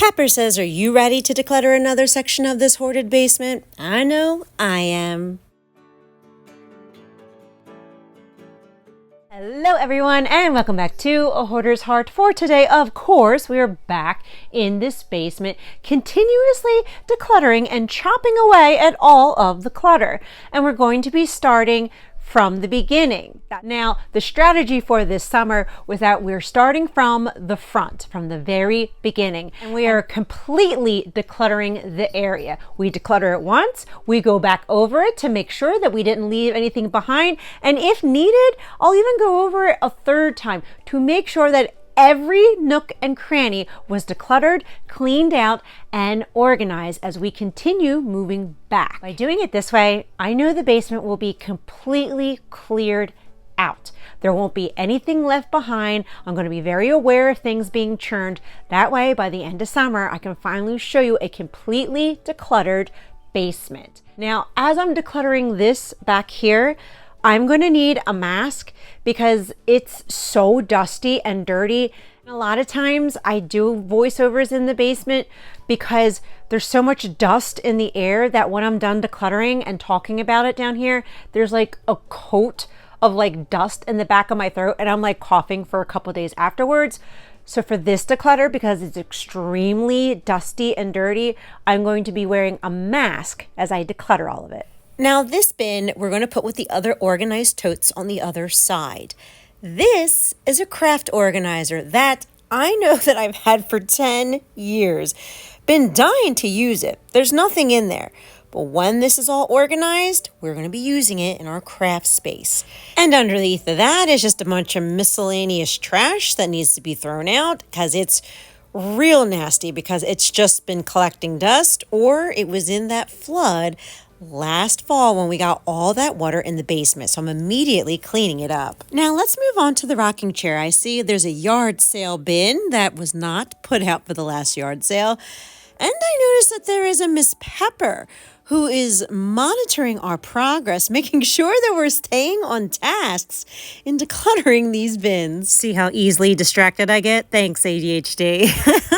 Pepper says, are you ready to declutter another section of this hoarded basement? I know I am. Hello everyone and welcome back to A Hoarder's Heart. For today, of course, we are back in this basement continuously decluttering and chopping away at all of the clutter. And we're going to be starting from the beginning. Now, the strategy for this summer was that we're starting from the front, from the very beginning, and we are completely decluttering the area. We declutter it once, we go back over it to make sure that we didn't leave anything behind, and if needed, I'll even go over it a third time to make sure that every nook and cranny was decluttered, cleaned out, and organized as we continue moving back. By doing it this way, I know the basement will be completely cleared out. There won't be anything left behind. I'm going to be very aware of things being churned. That way, by the end of summer, I can finally show you a completely decluttered basement. Now, as I'm decluttering this back here, I'm going to need a mask because it's so dusty and dirty. And a lot of times I do voiceovers in the basement because there's so much dust in the air that when I'm done decluttering and talking about it down here, there's like a coat of like dust in the back of my throat and I'm like coughing for a couple days afterwards. So for this declutter, because it's extremely dusty and dirty, I'm going to be wearing a mask as I declutter all of it. Now this bin we're going to put with the other organized totes on the other side. This is a craft organizer that I know that I've had for 10 years. Been dying to use it. There's nothing in there. But when this is all organized, we're going to be using it in our craft space. And underneath of that is just a bunch of miscellaneous trash that needs to be thrown out because it's real nasty because it's just been collecting dust or it was in that flood last fall when we got all that water in the basement, so I'm immediately cleaning it up. Now let's move on to the rocking chair. I see there's a yard sale bin that was not put out for the last yard sale. And I noticed that there is a Miss Pepper who is monitoring our progress, making sure that we're staying on tasks in decluttering these bins. See how easily distracted I get? Thanks, ADHD.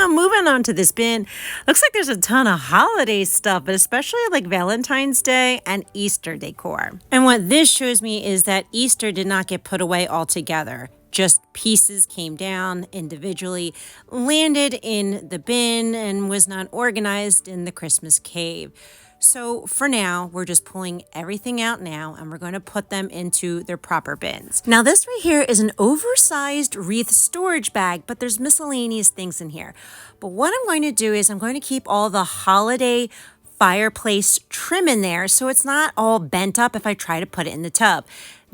Moving on to this bin. Looks like there's a ton of holiday stuff, but especially like Valentine's Day and Easter decor. And what this shows me is that Easter did not get put away altogether. Just pieces came down individually, landed in the bin, and was not organized in the Christmas cave. So for now, we're just pulling everything out now and we're going to put them into their proper bins. Now this right here is an oversized wreath storage bag, but there's miscellaneous things in here. But what I'm going to do is I'm going to keep all the holiday fireplace trim in there so it's not all bent up if I try to put it in the tub.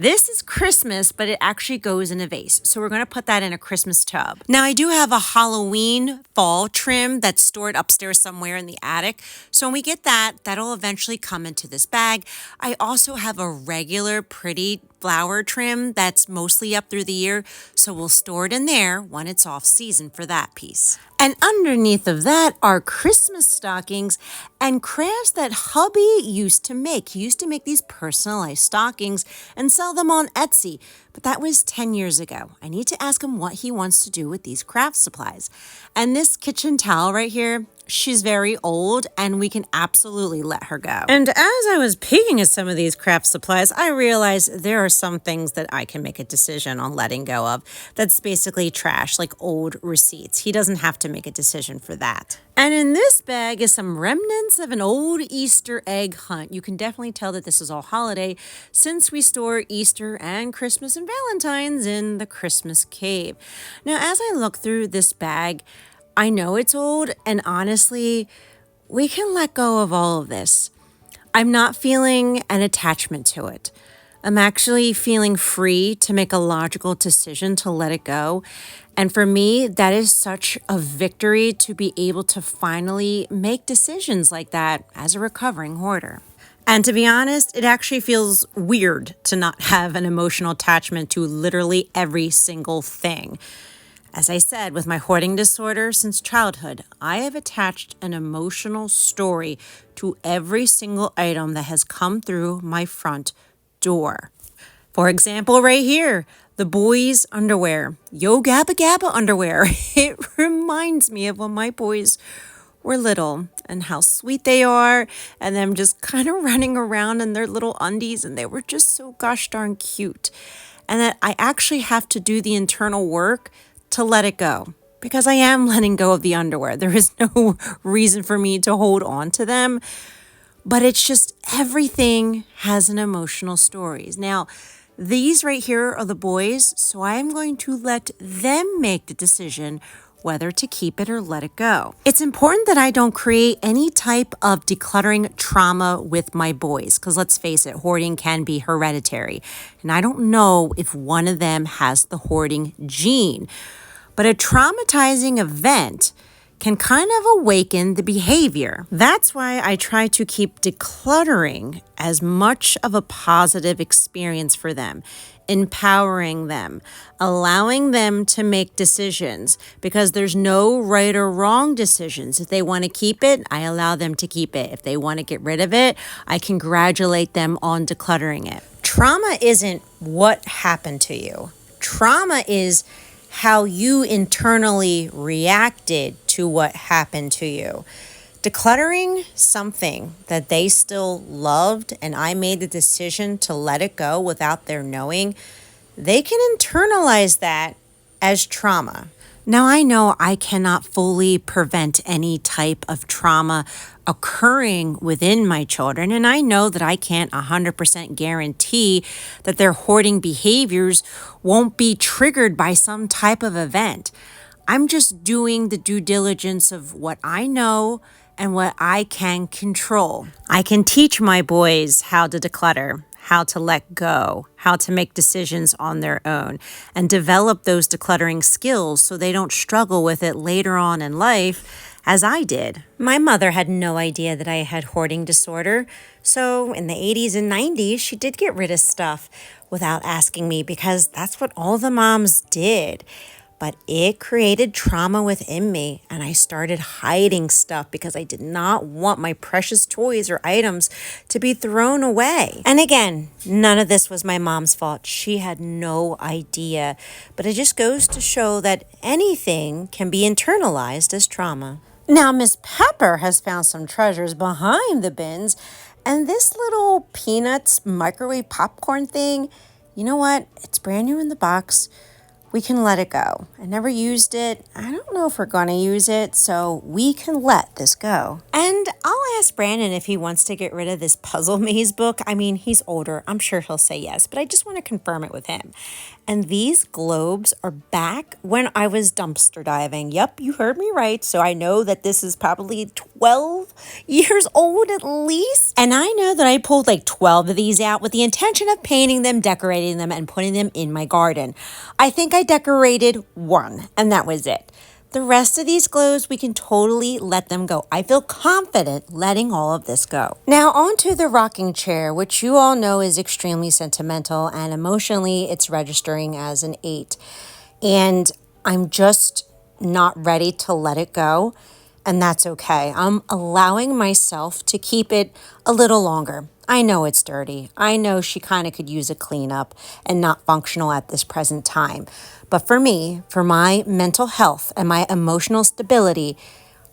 This is Christmas, but it actually goes in a vase. So we're going to put that in a Christmas tub. Now I do have a Halloween fall trim that's stored upstairs somewhere in the attic. So when we get that, that'll eventually come into this bag. I also have a regular pretty flower trim that's mostly up through the year. So we'll store it in there when it's off season for that piece. And underneath of that are Christmas stockings and crafts that hubby used to make. He used to make these personalized stockings and sell them on Etsy, but that was 10 years ago. I need to ask him what he wants to do with these craft supplies. And this kitchen towel right here, she's very old and we can absolutely let her go. And as I was peeking at some of these craft supplies, I realized there are some things that I can make a decision on letting go of. That's basically trash, like old receipts. He doesn't have to make a decision for that. And in this bag is some remnants of an old Easter egg hunt. You can definitely tell that this is all holiday since we store Easter and Christmas and Valentine's in the Christmas cave. Now, as I look through this bag, I know it's old, and honestly, we can let go of all of this. I'm not feeling an attachment to it. I'm actually feeling free to make a logical decision to let it go. And for me, that is such a victory to be able to finally make decisions like that as a recovering hoarder. And to be honest, it actually feels weird to not have an emotional attachment to literally every single thing. As I said, with my hoarding disorder since childhood, I have attached an emotional story to every single item that has come through my front door. For example, right here, The boys' underwear, Yo Gabba Gabba underwear. It reminds me of when my boys were little and how sweet they are, and them just kind of running around in their little undies, and they were just so gosh darn cute. And that I actually have to do the internal work to let it go, because I am letting go of the underwear. There is no reason for me to hold on to them, but it's just everything has an emotional stories. Now, these right here are the boys, so I'm going to let them make the decision whether to keep it or let it go. It's important that I don't create any type of decluttering trauma with my boys, because let's face it, hoarding can be hereditary. And I don't know if one of them has the hoarding gene, but a traumatizing event can kind of awaken the behavior. That's why I try to keep decluttering as much of a positive experience for them, empowering them, allowing them to make decisions, because there's no right or wrong decisions. If they want to keep it, I allow them to keep it. If they want to get rid of it, I congratulate them on decluttering it. Trauma isn't what happened to you. Trauma is how you internally reacted to what happened to you. Decluttering something that they still loved, and I made the decision to let it go without their knowing, they can internalize that as trauma. Now, I know I cannot fully prevent any type of trauma occurring within my children, and I know that I can't 100% guarantee that their hoarding behaviors won't be triggered by some type of event. I'm just doing the due diligence of what I know and what I can control. I can teach my boys how to declutter, how to let go, how to make decisions on their own, and develop those decluttering skills so they don't struggle with it later on in life as I did. My mother had no idea that I had hoarding disorder, so in the 80s and 90s, she did get rid of stuff without asking me, because that's what all the moms did. But it created trauma within me, and I started hiding stuff because I did not want my precious toys or items to be thrown away. And again, none of this was my mom's fault. She had no idea. But it just goes to show that anything can be internalized as trauma. Now, Miss Pepper has found some treasures behind the bins, and this little peanuts microwave popcorn thing, you know what? It's brand new in the box. We can let it go. I never used it. I don't know if we're going to use it, so we can let this go. And I'll ask Brandon if he wants to get rid of this puzzle maze book. I mean, he's older. I'm sure he'll say yes, but I just want to confirm it with him. And these globes are back when I was dumpster diving. Yep, you heard me right. So I know that this is probably 12 years old at least. And I know that I pulled like 12 of these out with the intention of painting them, decorating them, and putting them in my garden. I think I decorated one, and that was it. The rest of these globes, we can totally let them go. I feel confident letting all of this go. Now on to the rocking chair, which you all know is extremely sentimental, and emotionally it's registering as an 8. And I'm just not ready to let it go, and that's okay. I'm allowing myself to keep it a little longer. I know it's dirty. I know she kind of could use a cleanup and not functional at this present time. But for me, for my mental health and my emotional stability,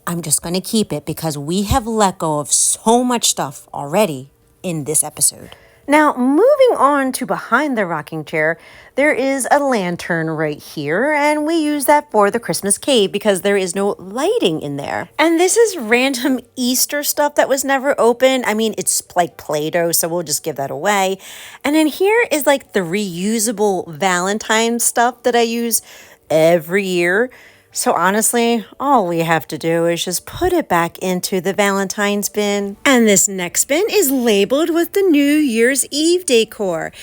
I'm just going to keep it because we have let go of so much stuff already in this episode. Now, moving on to behind the rocking chair, there is a lantern right here, and we use that for the Christmas cave because there is no lighting in there. And this is random Easter stuff that was never opened. I mean, it's like Play-Doh, so we'll just give that away. And then here is like the reusable Valentine stuff that I use every year. So honestly, all we have to do is just put it back into the Valentine's bin. And this next bin is labeled with the New Year's Eve decor.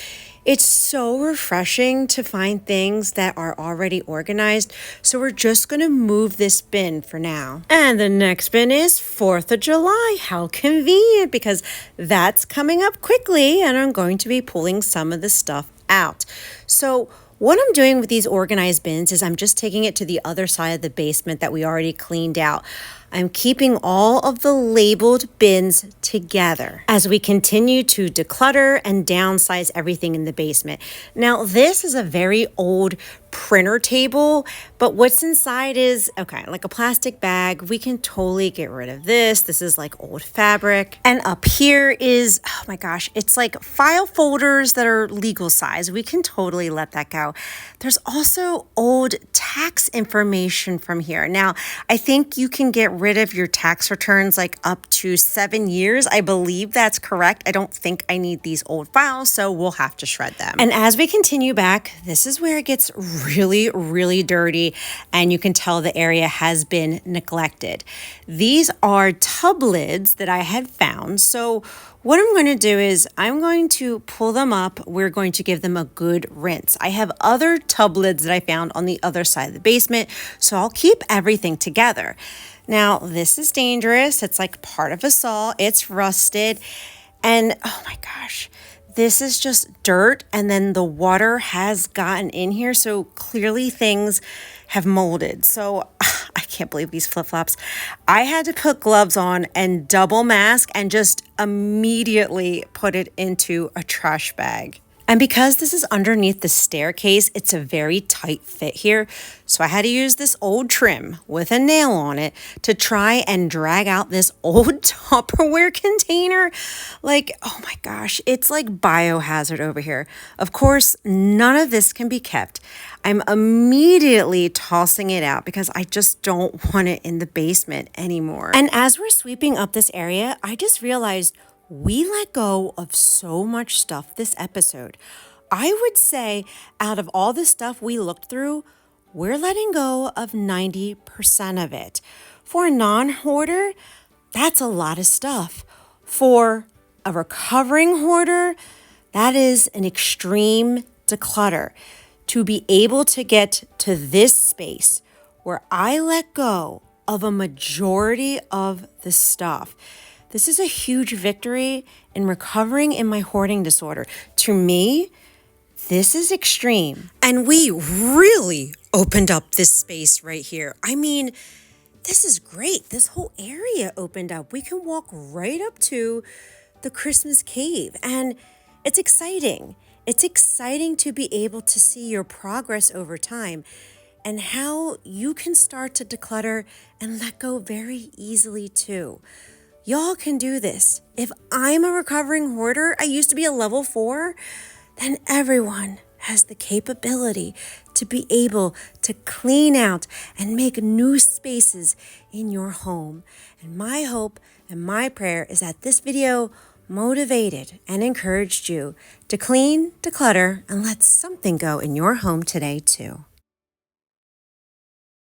It's so refreshing to find things that are already organized. So we're just going to move this bin for now. And the next bin is 4th of July. How convenient, because that's coming up quickly and I'm going to be pulling some of the stuff out. So what I'm doing with these organized bins is I'm just taking it to the other side of the basement that we already cleaned out. I'm keeping all of the labeled bins together as we continue to declutter and downsize everything in the basement. Now, this is a very old printer table, but what's inside is, okay, like a plastic bag. We can totally get rid of this. This is like old fabric. And up here is, oh my gosh, it's like file folders that are legal size. We can totally let that go. There's also old tax information from here. Now, I think you can get rid of your tax returns like up to 7 years. I believe that's correct. I don't think I need these old files, so we'll have to shred them. And as we continue back, this is where it gets really dirty, and you can tell the area has been neglected. These are tub lids that I had found. So what I'm going to do is I'm going to pull them up. We're going to give them a good rinse. I have other tub lids that I found on the other side of the basement, so I'll keep everything together. Now, this is dangerous. It's like part of a saw. It's rusted. And oh my gosh, this is just dirt, and then the water has gotten in here, so clearly things have molded. So I can't believe these flip-flops. I had to put gloves on and double mask and just immediately put it into a trash bag. And because this is underneath the staircase, it's a very tight fit here. So I had to use this old trim with a nail on it to try and drag out this old Tupperware container. Like, oh my gosh, it's like biohazard over here. Of course, none of this can be kept. I'm immediately tossing it out because I just don't want it in the basement anymore. And as we're sweeping up this area, I just realized we let go of so much stuff this episode. I would say out of all the stuff we looked through, we're letting go of 90% of it. For a non-hoarder, that's a lot of stuff. For a recovering hoarder, that is an extreme declutter. To be able to get to this space where I let go of a majority of the stuff, this is a huge victory in recovering in my hoarding disorder. To me, this is extreme. And we really opened up this space right here. I mean, this is great. This whole area opened up. We can walk right up to the Christmas cave, and it's exciting. It's exciting to be able to see your progress over time and how you can start to declutter and let go very easily too. Y'all can do this. If I'm a recovering hoarder, I used to be a level 4, then everyone has the capability to be able to clean out and make new spaces in your home. And my hope and my prayer is that this video motivated and encouraged you to clean, declutter, and let something go in your home today too.